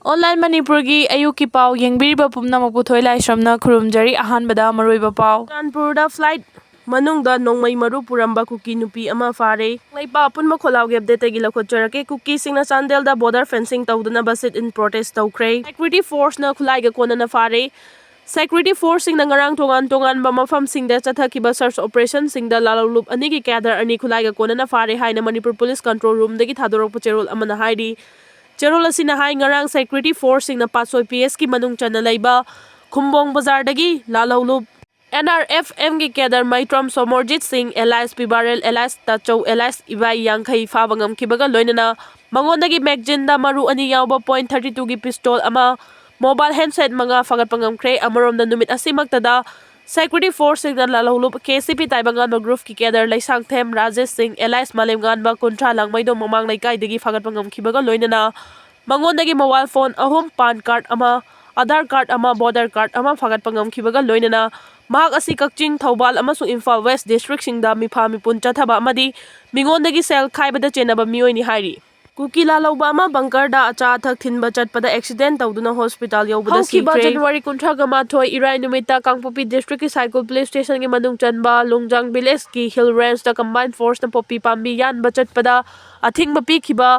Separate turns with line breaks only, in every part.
Online Manipurgi Ayuki Pau Yengbiriba Pumnamak Puthoi Laisramna Khurumjari Ahanbada Maruiba Pau
Manipurda flight manungda nongmai maru puramba kuki nupi ama fare laipa punma kholawge update gi lakhotjarake kuki singna chandel da border fencing tawduna basit in protest tawkhre security force na khulai ga kona na fare security force sing na ngarang tongan ba mafam sing da chathakiba search operation sing da lalulup ani gi kadar ani khulai ga kona na fare haina Manipur police control room dagi thadorok cherol amana haidi cherol asina hai ngarang security force sing na pasoi PS ki manung chana laiba khumbong bazar dagi lalulup NRFM की केदर माइट्रम सोमरजीत सिंह एलाइस पिबारेल एलाइस ताचौ एलाइस इबाई यांखई फाबंगम किबगा लोइनना मंगोंदगी मैगजीन दा मरु अनि यावबा .32 की पिस्तौल अमा मोबाइल हैंडसेट मंगा फगतपंगम ख्रे अमरोम दा नुमित असिमक्तदा सेक्यूरिटी फोर्स सिंह दा लालहुलुप KCP ताइबंगान ग्रुप की केदर लैसांग थेम राजेश सिंह एलाइस मालेमगान बा कुंट्रा लांगमैदो ममांग लैकाइदगी फगतपंगम किबगा लोइनना मंगोंदगी मोबाइल फोन अहुम पान कार्ड अमा आधार कार्ड अमा बॉर्डर कार्ड अमा फगतपंगम किबगा लोइनना महाग असी कक्चिंग थौबाल अमसुंग इम्फाल वेस्ट डिस्ट्रिक्ट सिंगदा मिफा मिपुन चथबा अमदी मिंगोंदगी सेल खाइबदा चेनबा मियोइनी हाइरी कुकी लालौबा अमा बंकर दा अचा थक थिनबा चटपदा एक्सीडेंट तौदुना हॉस्पिटल यौबदा सिक्रे जनवरी 19 इराई नुमिता कांगपोपी डिस्ट्रिक्ट की साइकिल पुलिस स्टेशन की मनुंग चनबा लुंगजांग विलेज की हिल रेंज दा कंबाइन फोर्स ना पोपी पाम्बी यानबा चटपदा अथिंग बपीखिबा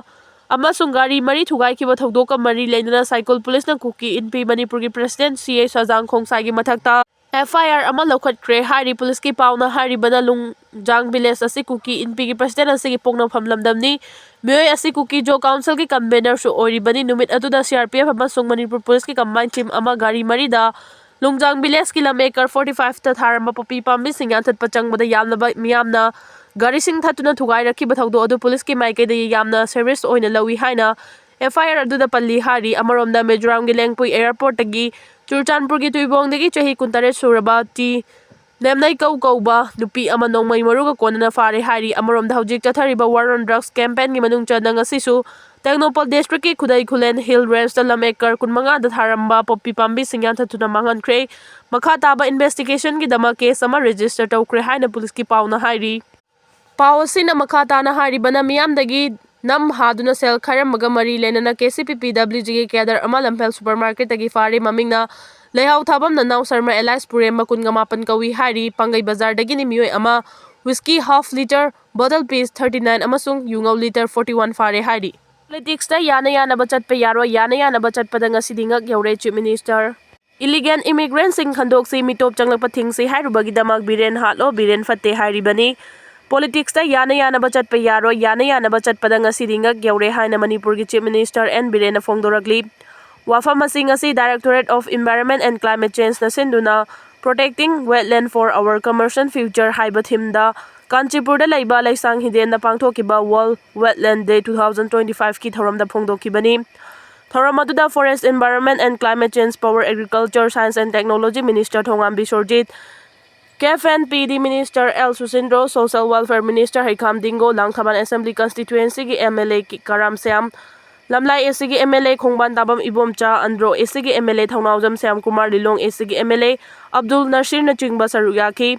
अमसुंग गाड़ी मरी थुगाइखिबा थौदोका मरी लेनना साइकिल पुलिस ना कुकी इनपी मणिपुर की प्रेसिडेंट CA सजांग खोंगसाई की मथकता FIR अमा लौखटख्रे हारी पुलिस की पावना हारी बना लुंगजांग विलेज असी कुकी इनपी की प्रेसिडेंट असी की पोंगनफम लमदमनी मियोय असी कुकी जो काउंसिल की कन्वेनर सु ओरिबनी नुमित अदुदा CRPF अमसुंग मणिपुर पुलिस की कंबाइन टीम अमा गाड़ी मरीदा लुंगजांग विलेज की लमेकर 45 ता थारम पपी पाम्बी सिंगा थत पचंगबदा यामना मियामना गाड़ी सिंग थतुना थुगाई रखी बथौदो अदु पुलिस की माइके दे यामना सर्विस ओइना लवी हाइना FIR अदुदा पल्ली हारी अमरोमदा मिजोराम की लेंगपुई एयरपोर्ट तगी चुरचानपुर की तुइबोंगदगी चही 19 सुरबा टी नेमनाई कौबा नुपी अमा नोंमई मरुगा कोनना फारे हारी अमरोमदा हौजिक चथरिबा वार ऑन ड्रग्स कैंपेन की मनुंग चनंग असिसु टेक्नोपॉल डिस्ट्रिक्ट की खुदाई खुलेन हिल रेंज दा लमेकर 15 दा थारंबा पप्पी पाम्बी सिंगा थतुना मांगनख्रे मखा ताबा इन्वेस्टिगेशन की दमा केस अमा रजिस्टर तौख्रे हाइना पुलिस की पावना हाइरी पावसिना मखा ताना हारिबना मियामदगी नम हादुना सेल खरमगा मरी लेनना KCP PWG के केदर अमा लंपेल सुपरमार्केट तगी फारे ममिंगना लेहाउ थाबम ननाउ शर्मा एलाइस पुरेम बकुन गमापन कवी हारी पंगई बाजार दगी नि मियोय अमा व्हिस्की हाफ लीटर बोतल पीस 39 अमसुंग युंगौ लीटर 41 फारे हारी पॉलिटिक्स ता याना बचत पे यारो याना बचत पदंग सिदिंगक यौरे चीफ मिनिस्टर इलीगल इमिग्रेंट सिंह खंडोक से मिटोप चंगलप थिंगसे हारुबगी दमक बिरेन हालो बिरेन फते हारिबनी पॉलिटिक्स ता याना बचत पे यारो याना बचत पदंग सिदिंगक यौरे हाइना मणिपुर की चीफ मिनिस्टर एन बिरेन फोंगदोरगली वाफम मसिंग असी directorate of environment and climate change ना सिंदुना protecting wetland for our commercial future हाइबा थीमदा कांचीपुर दा लैबा लैसांग हिदेन पांगथोकिबा वर्ल्ड वेटलैंड डे 2025 की थौरमदा फोंगदोकिबनी थौरम अदुदा forest environment and climate change power agriculture science and technology minister Thongam Biswajit KFNPD minister L Susindro social welfare minister Heikham Dingo Langthabal assembly constituency की MLA की कराम श्याम लमलाई AC की MLA खोंगबान ताबम इबोमचा अंद्रो AC की MLA थौनावजम श्याम कुमार लिलोंग AC की MLA अब्दुल नसीर नचिंगबा सरुक याखी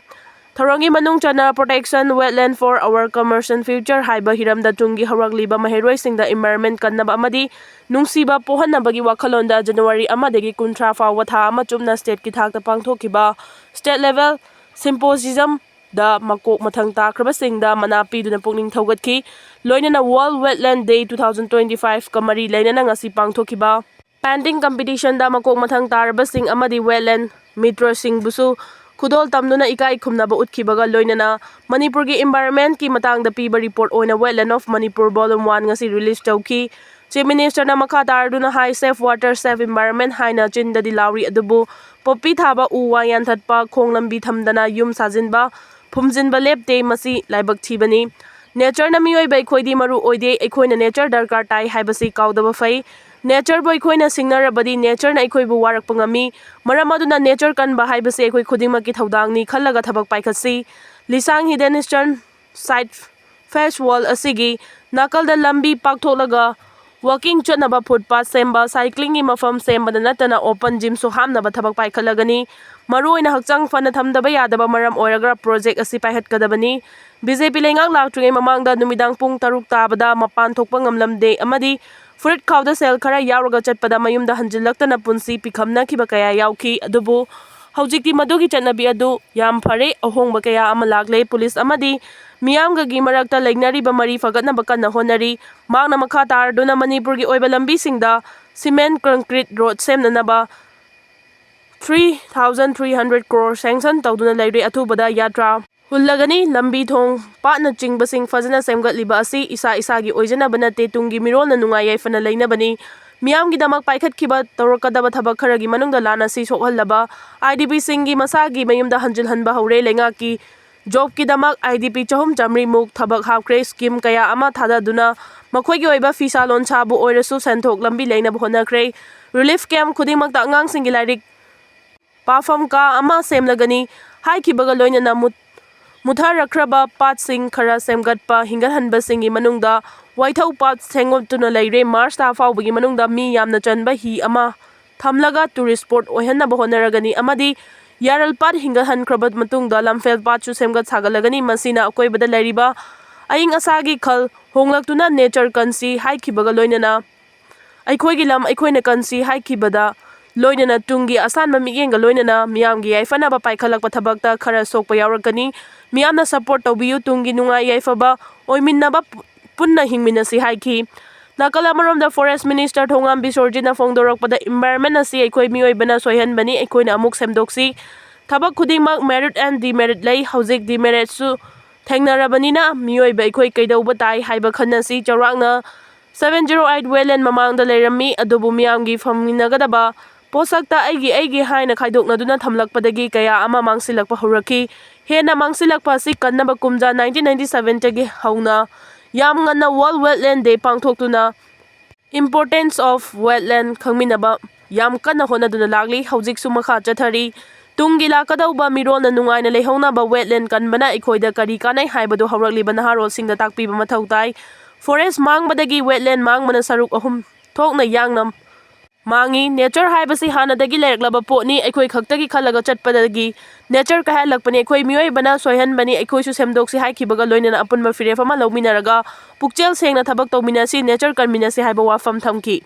थौरंगी मनुंग चना protection wetland for our commercial future हाइबा हिरमदा तुंगी हरगलीबा महेरोय सिंगदा एनवायरनमेंट कन्नबा अमदी नुंसीबा पोहन्नबगी वाखलोंदा जनवरी अमदगी 19 फाव था अमा चुमना स्टेट की थाकता पांगथोकिबा स्टेट लेवल सिम्पोजियम दा मकोक मथंग ताख्रबा सिंगदा मना पीदुना पुकनिंग थौगतखी लोइनना वर्ल्ड वेटलैंड डे 2025 का मरी लेनना ngasi पांगथोकिबा पेंटिंग कंपटीशन दा मकोक मथंग तारबा सिंग अमदी वेटलैंड मित्र सिंग बुसु खुदोल तमनुना इकाई खुमनाबा उतखिबगा लोइनना मणिपुर की एनवायरनमेंट की मतंगदा पीबा रिपोर्ट ओइना wetland of Manipur volume 1 ngasi release तौखी चीफ मिनिस्टर ना मखा तारदुना हाई सेफ वाटर सेफ एनवायरनमेंट हाइना चिंददी लावरी अदुबु पॉपी थाबा उवा यानथतपा खोंगलंबी थमदना युम साजिनबा फुमजिनबा लेपते मसी लाइबक थीबनी नेचर ना मियोइबा अखोइदी मरु ओइदे अखोइना नेचर दरकार ताई हाइबसी काउदबा फै नेचर बो अखोइना सिंगनरबदी नेचर ना अखोइबु वारकपंगमी मरम अदुना नेचर कनबा हाइबसे अखोइ खुदिंगमकी थौदांगनी खल्लगा थबक पाइखसी लिसांग हिडन ईस्टर्न साइड फेस वॉल असिगी नाकलदा लंबी पाकथोलगा वॉकिंग चनबा फुटपाथ सेम्बा साइक्लिंग की मफम सेम्बदा नतना ओपन जिम सु हामनबा थबक पाइखलगनी मरुओइना हक्चांग फन थमदबा यादबा मरम ओइरगा प्रोजेक्ट असी पाइहतकदबनी BJP लेंगांग लाक्ट्रिङै ममांगदा नुमिदांग Pung 6 ताबदा मपान थोकपा ngamlamde amadi Furit khawda sel khara yauraga chatpada mayumda hanjillaktana punsi pikhamnakiba kaya yaukhi adubu hawjikti madugi chatnabi adu yam phare ahongba kaya ama lagle police amadi miyamgagi marakta legnariba mari fagatnaba kanna honari mangna makha tarduna Manipurgi oiba lambi singda cement concrete road semnanaba 3,300 crore sanction tawduna leire athubada yatra hullagani lambi thong patna chingbasing fazana semgatliba asi isa isagi oijanaba nate tungi mirolna nungai yaifana leinabani miyamgi damak paikhatkiba tawrakadaba thabak kharagi manungda lana si sokhallaba IDP singi masagi mayumda hanjilhanba hawre lengaki job ki damak IDP chahum jamri muk thabak hapkre scheme kaya ama thadaduna makhoigi oiba fisa lon chabu oirasu senthok lambi leinaba honakre relief camp khudingmakta angang singi lairik pafam ka ama semlagani haikibaga loinana mutharakraba patsing khara semgatpa hingalhanba singi manungda waithau pat sengotuna leire March ta fawbagi manungda mi yamna chanba hi ama thamlaga tourist spot oihanaba honaragani amadi yaralpat hingalhankraba matungda lamfel pat chu semgat sagalagani masina akoibada leiriba aing asagi khal honglaktuna nature kansi haikibaga loinana aikhoigi lam aikhoina kansi haikibada loinana tungi asanba miyenga loinana miyamgi yaifanaba paikhalakpa thabakta khara sokpa yaurakani miyamna support tawbiyu tungi nungai yaifaba oiminnaba punna hingminasi haiki nakala maromda forest minister thongam bisorjina fongdorakpada environment asi aikoi miyoibana soihanbani aikoina amuk semdoksi thabak khudingmak merit and demerit lei hawjik demerit su thengnarabanina miyoiba aikoi kaidauba tai haiba khanasi chawrakna 708 wetland mamangda leirami adubu miyamgi famminagadaba posakta aigi haina khaidoknaduna thamlakpadagi kaya ama mangsilakpa huraki hena mangsilakpa si kannaba kumja 1997 tagi hauna yam ngana World Wetland Day pangthoktuna importance of wetland khangminaba yam kana honaduna lagli hawjiksu makha chathari tungi lakadauba mirona nungaina leihonaba wetland kanbana ikhoida kari kanai haibadu hawrakliba naharol singda takpiba mathau tai forest mangbadagi wetland mangmana saruk ahum thokna yangnam mangi nature haibasi hanadagi leiraklaba potni aikoi khaktagi khalaga chatpadagi nature ka halakpani aikoi miyoi bana soihanbani aikoi su semdoksi haikibaga loinana apunma firef ama lawminaraga pukchel sengna thabak tawminasi nature kanminasi haiba wafam thamki